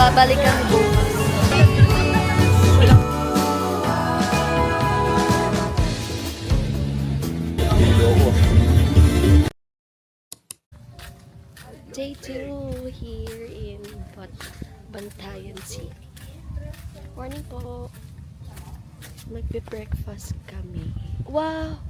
babalik kami bukas. Day 2 here in Bantayan City. Morning po. Magbe-breakfast kami. Wow!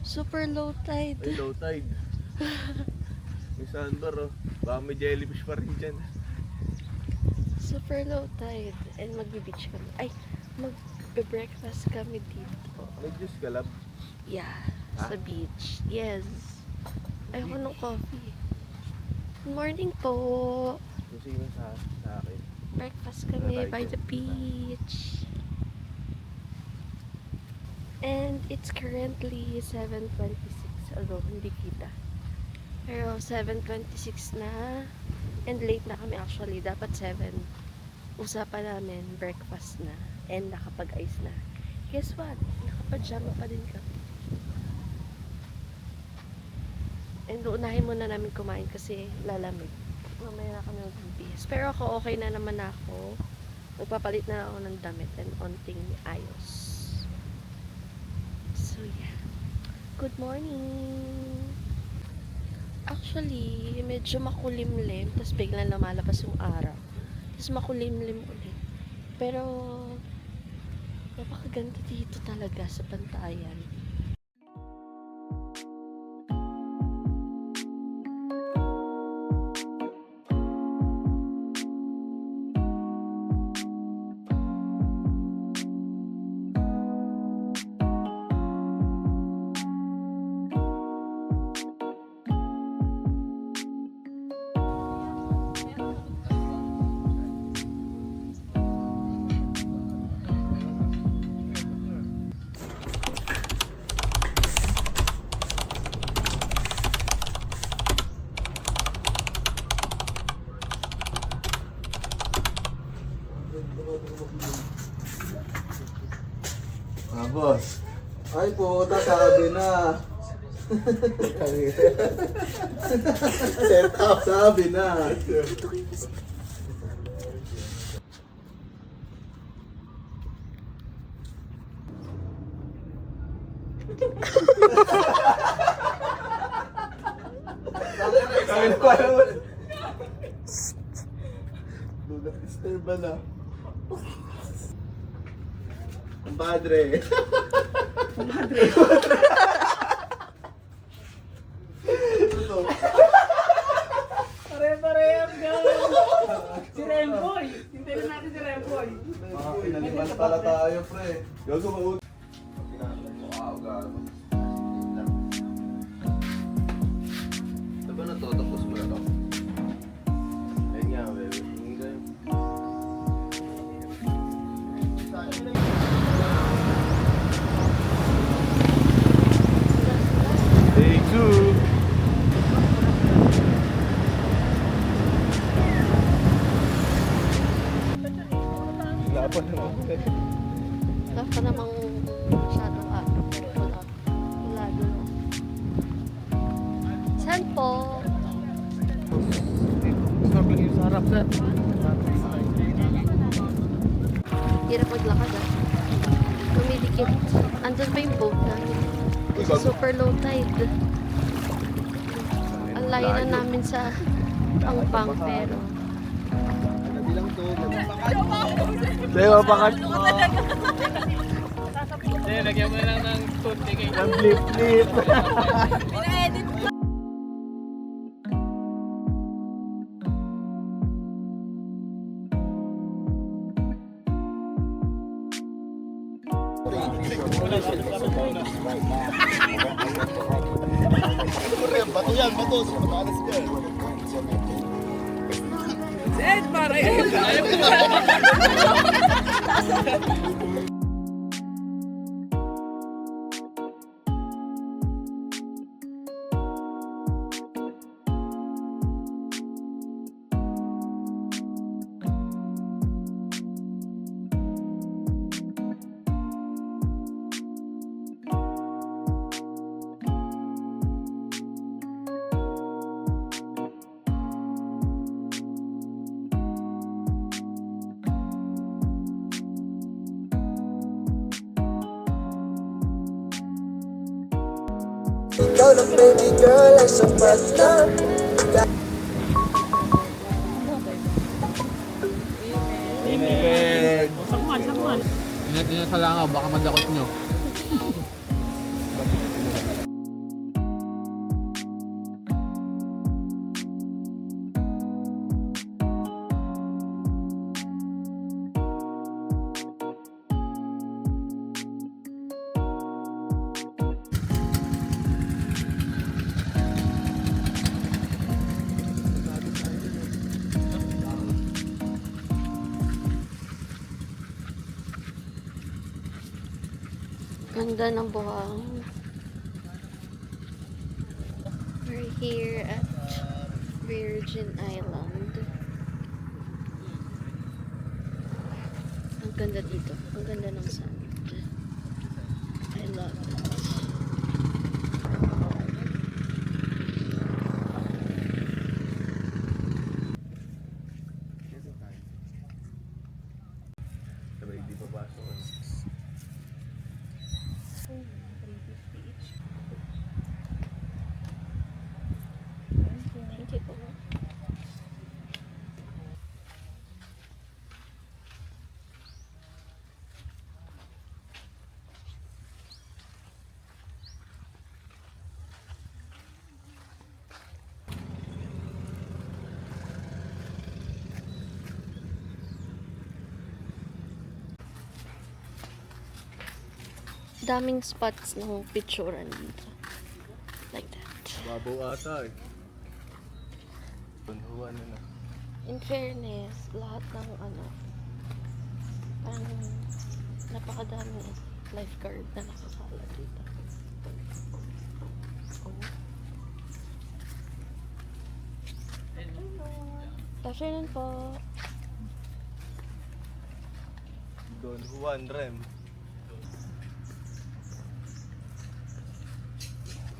Super low tide. Ay, low tide. May sandbar, oh. Baka may jellyfish pa rin dyan. Super low tide. And magbe-beach kami. Ay, magbe-breakfast kami dito. May juice ka, lab? Yeah, sa beach. Yes. Ayoko ng coffee. Good morning po. Kung sino sa akin. Breakfast kami by the beach. And it's currently 7:26. Although, hindi kita. Pero 7:26 na. And late na kami actually. Dapat 7. Usapan namin, breakfast na. And nakapag-ice na. Guess what? Nakapajama pa din kami. And unahin muna namin kumain kasi lalamig. Mamaya na kami magbibihis. Pero ako, okay na naman ako. Magpapalit na ako ng damit and onting ayos. So, yeah. Good morning! Actually, medyo makulimlim. Tapos biglang lumalabas yung araw. Tapos makulimlim ulit. Pero, napakaganda dito talaga sa Bantayan. Boss. Ay puta, sabi na. Set up, sabi na. Ito kayo kasi. Kahit pa naman. Dulat disturb na. Compadre. Pare-parehas ka! Si Remboy! Hintayin natin si Remboy. Pinalimas pala tayo, pre. Gago maut. Ito ba natotapos mo na to? Ayun nga, baby. Hindi kayo. Day 2. Laban naman. Wala pa namang masyadong araw. Pero wala doon. Saan po? Stop lang yung sa harap, sir. Hirap maglakad ah. Lumidikit. Andun pa yung boat namin. Kasi super low tide. Ang layo na namin sa Pangpang pero Tayo, pakat. Lagyan mo na lang ng toothpick. Ang blip-blip. Pina-edit mo. Bato yan, bato. Matalas yan. Ed, pare! Ikaw lang baby girl ay sapat na. Amen. Sakman. Ingat niya sa langaw, baka madakot nyo. Ganda ng buhangin. We're here at Virgin Island. Ang ganda dito. Ang ganda ng sand. I love it. Sabay di papasok. Thank you po. Daming spots ng picturean dito. Like that. Babaw ata eh. Bunhuan na. In fairness, lahat ng parang napakadami lifeguard na nakasala dito. Oh. Afternoon po. Don Juan Rem.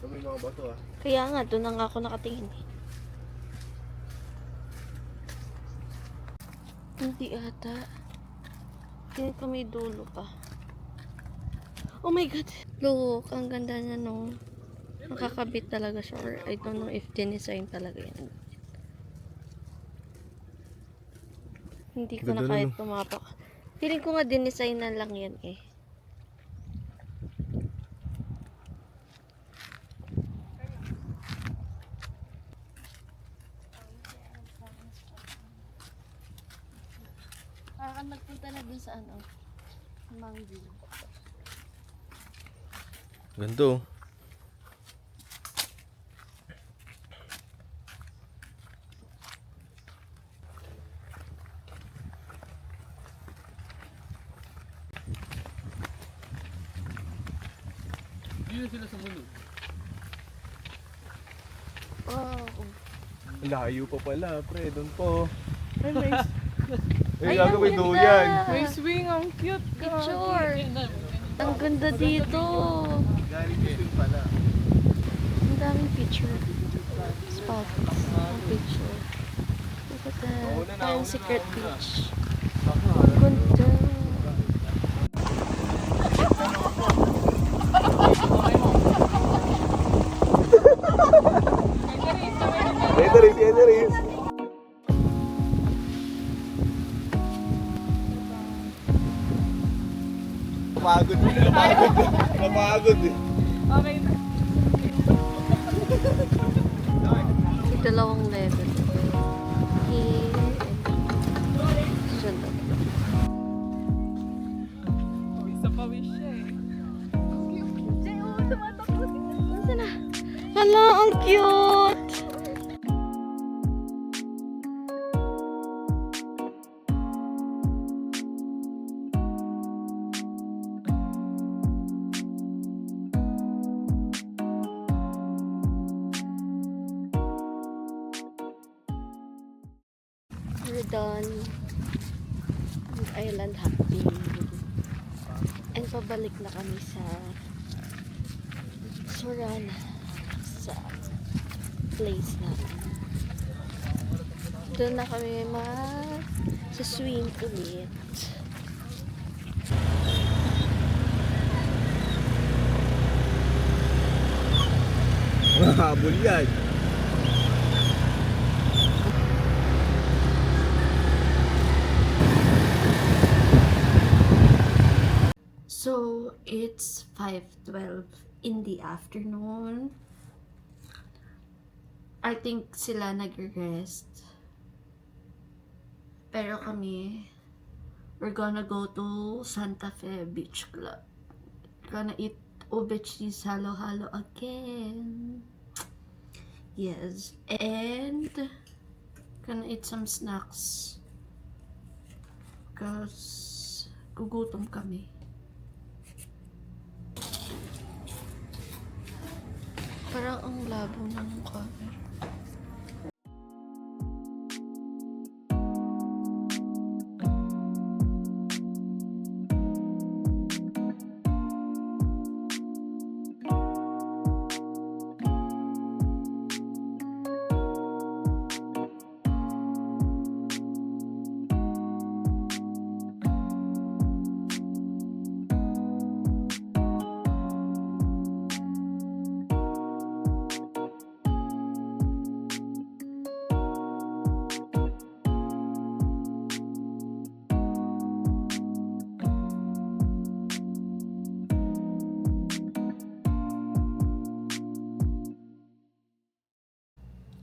Kami mga bato ah. Kaya nga, doon na nga ako nakatingin eh. Hindi ata. Tingin ko may dulo pa. Oh my god! Look, ang ganda niya no. Nakakabit talaga siya or I don't know if dinesign talaga yan. Hindi ko na Ganda kahit no? tumapak. Feeling ko nga dinesign na lang yan eh. Parang nagpunta na dun sa Manggi. Ganto. Dito sila sa mulo. Wow. Layo pa pala, pre. Doon po. Ay, may, Eh, Ay, gagawin ang doon ganda! yan. may swing. Ang cute. Picture! Ang ganda dito! Galing dito pala. Ang daming picture. Spots. Ang picture. Look at that. Parang secret beach. Ang ganda. Ederis. Napagod eh. Okay na. May dalawang level. Here and dyan daw. Isa pa wish siya eh. Nasaan na? Hala, ang cute! We're done. Island hopping. And pabalik na kami sa Sorana. Sa place namin. Doon na kami sa swim ulit. Habol yan. So, it's 5:12 in the afternoon. I think sila nag-rest. Pero kami, we're gonna go to Santa Fe Beach Club. Gonna eat ube cheese halo-halo again. Yes. And gonna eat some snacks. Because gugutom kami. Parang ang labo ng camera.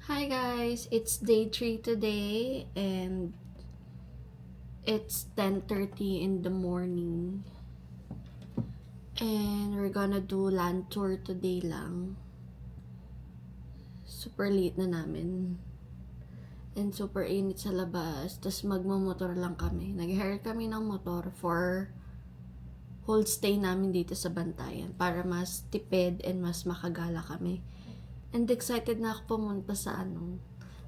Hi guys, it's day 3 today and it's 10:30 in the morning. And we're gonna do land tour today lang. Super late na namin. And super init sa labas. Tapos magmamotor lang kami. Nag-hire kami ng motor for whole stay namin dito sa Bantayan para mas tipid and mas makagala kami. And excited na ako pumunta sa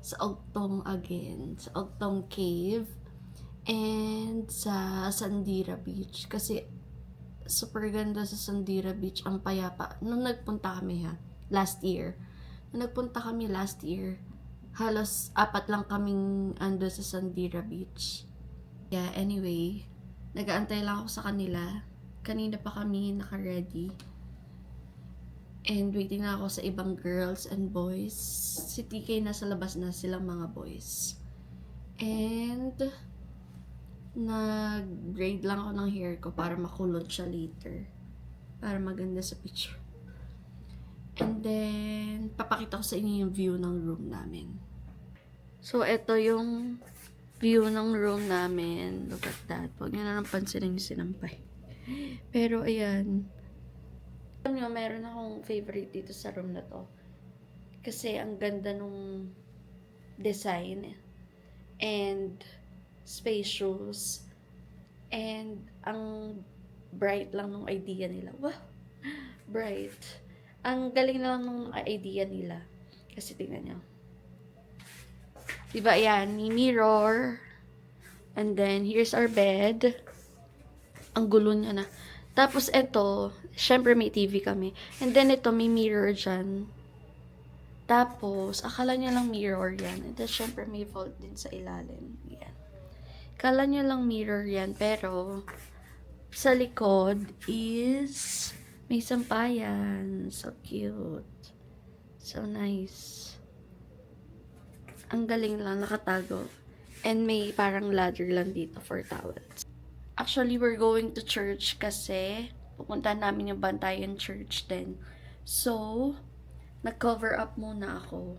sa Ogtong again, sa Ogtong Cave and sa Sandira Beach kasi super ganda sa Sandira Beach, ang payapa. Nung nagpunta kami last year, halos 4 lang kaming ando sa Sandira Beach. Yeah, anyway, nag-aantay lang ako sa kanila. Kanina pa kami naka-ready. And waiting na ako sa ibang girls and boys. Si TK nasa labas na silang mga boys. And nag-braid lang ako ng hair ko para makulot siya later. Para maganda sa picture. And then, papakita ko sa inyo yung view ng room namin. So, ito yung view ng room namin. Look at that. Huwag nyo na nang pansinin yung sinampay. Pero, ayan. Alam nyo, meron akong favorite dito sa room na to. Kasi ang ganda nung design. And spacious. And ang bright lang nung idea nila. Wow! Bright. Ang galing na lang nung idea nila. Kasi tingnan nyo. Diba, ayan, may mirror. And then, here's our bed. Ang gulo niya na. Tapos, ito, syempre may TV kami. And then, ito, may mirror dyan. Tapos, akala niya lang mirror yan. And then, syempre, may vault din sa ilalim. Yan. Akala niya lang mirror yan. Pero, sa likod is may sampayan. So cute. So nice. Ang galing lang, nakatago. And may parang ladder lang dito for towels. Actually, we're going to church kasi pupunta namin yung Bantayan Church din. So, nag-cover up muna ako.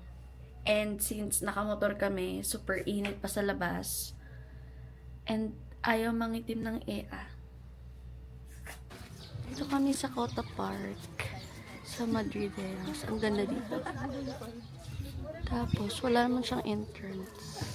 And since nakamotor kami, super init pa sa labas. And ayaw mangitim ng EA. Dito kami sa Cota Park sa Madrileños. Ang ganda dito. Tapos, wala naman siyang entrance.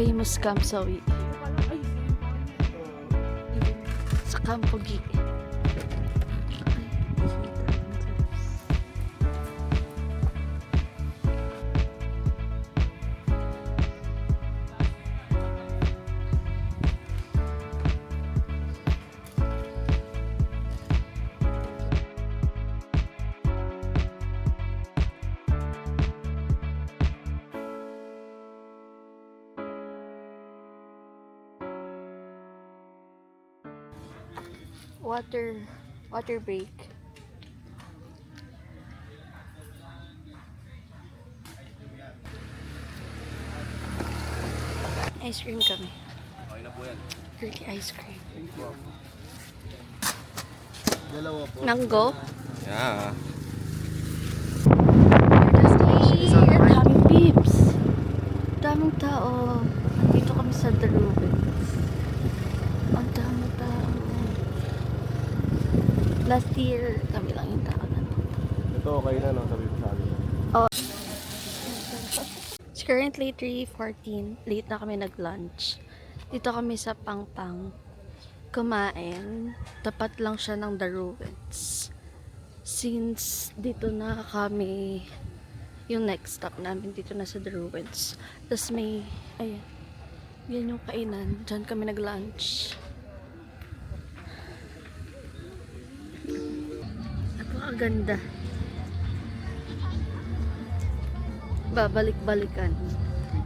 famous Kamsawi. Sa Kampogi. Water break. Ice cream kami. Okay na po yan. Dirty ice cream. Dalawa po. Mango. Yeah. Ang daming peeps. Daming tao. Andito kami sa The Rubens. Ang daming tao. Last year, kami lang yung tao na. Ito okay na, no? Sabi ko sa amin. It's currently 3:14. Late na kami nag-lunch. Dito kami sa Pangpang. Kumain. Tapat lang siya ng The Rubens. Since dito na kami, yung next stop namin dito na sa The Rubens. Tapos may, ayan. Yan yung kainan. Diyan kami nag-lunch. Napakaganda. Babalik-balikan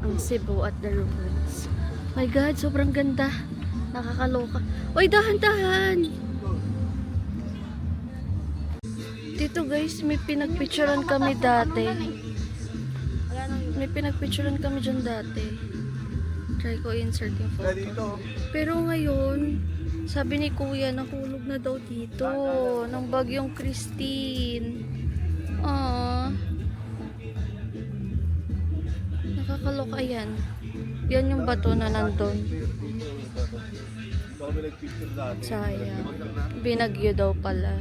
ang Cebu at The Rubens. My God, sobrang ganda. Nakakaloka. Uy, dahan-dahan! Dito guys, may pinagpicturean kami dati. May pinagpicturean kami dyan dati. Try ko insert yung photo. Dito. Pero ngayon, sabi ni Kuya, nahulog na daw dito ng bagyong Christine. Nakakaloka yan. Yan yung bato na nandun. Ito kami nag-picture dati. Sayang. Binagyo daw pala.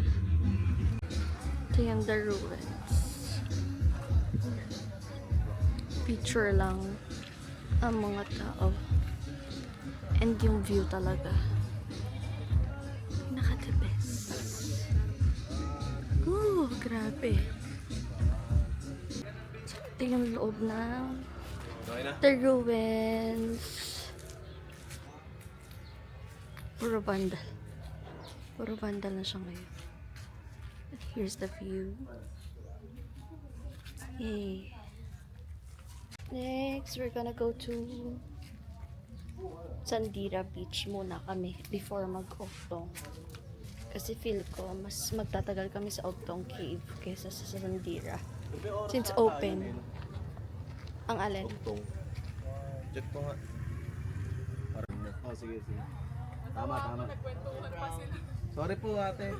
Ito yung The Rubens. Picture lang ang mga tao. And yung view talaga. Naka-the best. Ooh, grabe. Ito yung loob ng Okay na? The Rubens. Puro vandal. Puro vandal na siya ngayon. Here's the view. Yay. Next, we're gonna go to Sandira Beach muna kami before mag-Octong. Kasi feel ko, mas magtatagal kami sa Octong Cave kaysa sa Sandira. Since open. Ang alin? Check ko nga. Oh, sige. Tama. Sorry po, ate.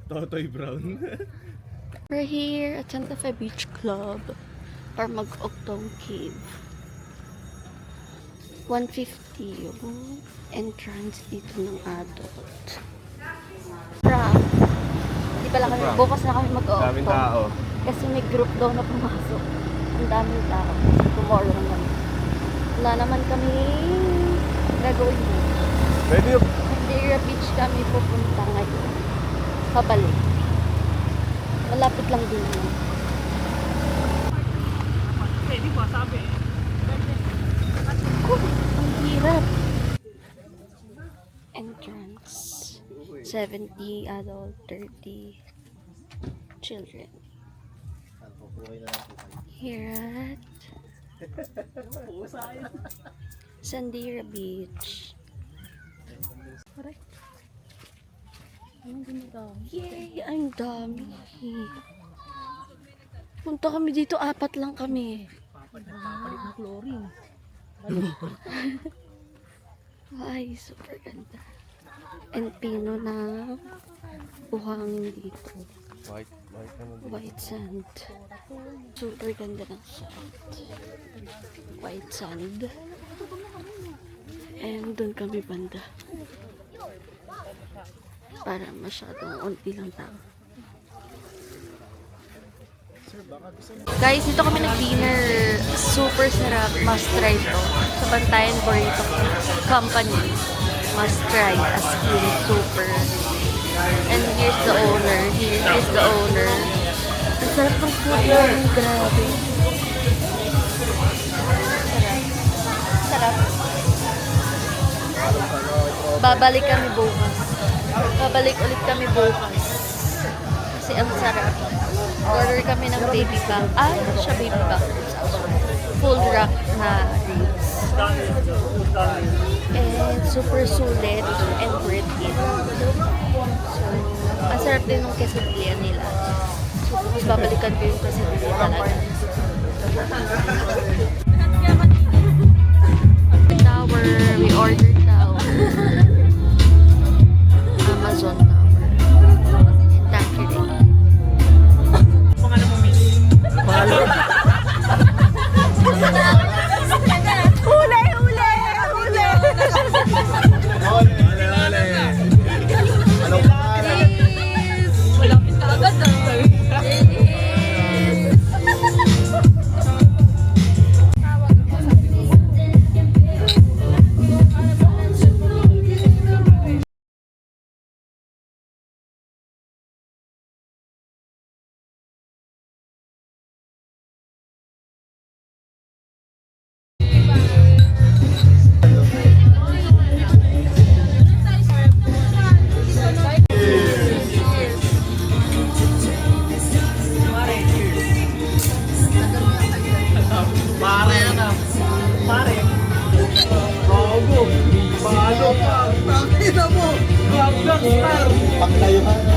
Totoy Brown. We're here at Santa Fe Beach Club para mag-Octong Cave. 150 yung entrance dito ng adult. Prank. Hindi pala kami, bukas na kami mag-Octong. Daming tao. Kasi may group daw na pumasok. Ang daming tao. Tomorrow naman. Wala naman kami gagawin dito. Pwede yung... Sandira Beach kami pupunta ngayon. Pabalik. Malapit lang din yun. Pwede ba sabi? Ang hirap. Entrance. 70 adult, 30 children. Here at Sandira Beach. Yay! Ang dami. Punta kami dito, 4 lang kami. Papalit ng chlorine. Ay, super ganda. And pino na buhangin dito. White sand. Super ganda ng sand. White sand. And doon kami banda. Para masyadong unti lang tao. Guys, dito kami nag-dinner. Super sarap. Must try to. Sa Bantayan Burrito Company. Must try. As in, super. And here's the owner. Here is the owner. Ang sarap ng food namin. Grabe. Sarap. Sarap. Babalik kami bukas. Babalik ulit kami bukas. Kasi ang sarap. Order kami ng baby back. Siya baby back. Full rack na ribs. And super sulit and worth it. So, ang sarap din ng quesadilla nila. So, mas babalikan ko yung quesadilla talaga. Tower. We ordered tower. Amazon Tower. And Tanqueray.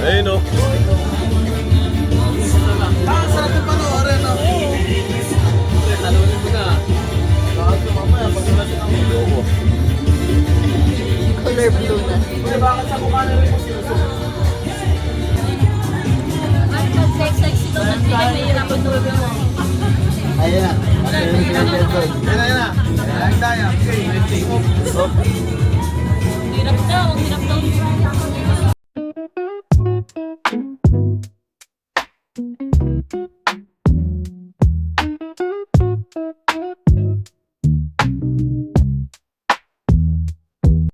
Ayun o. Ang sarap yung panoorin o. Talunin mo na. Bakit mamaya pagkalasin ang mundo ko. Color blue na. Bakit sa mukha na rin mo sinuso? Ayan na. Ayan na. Ayan na. Hirap daw.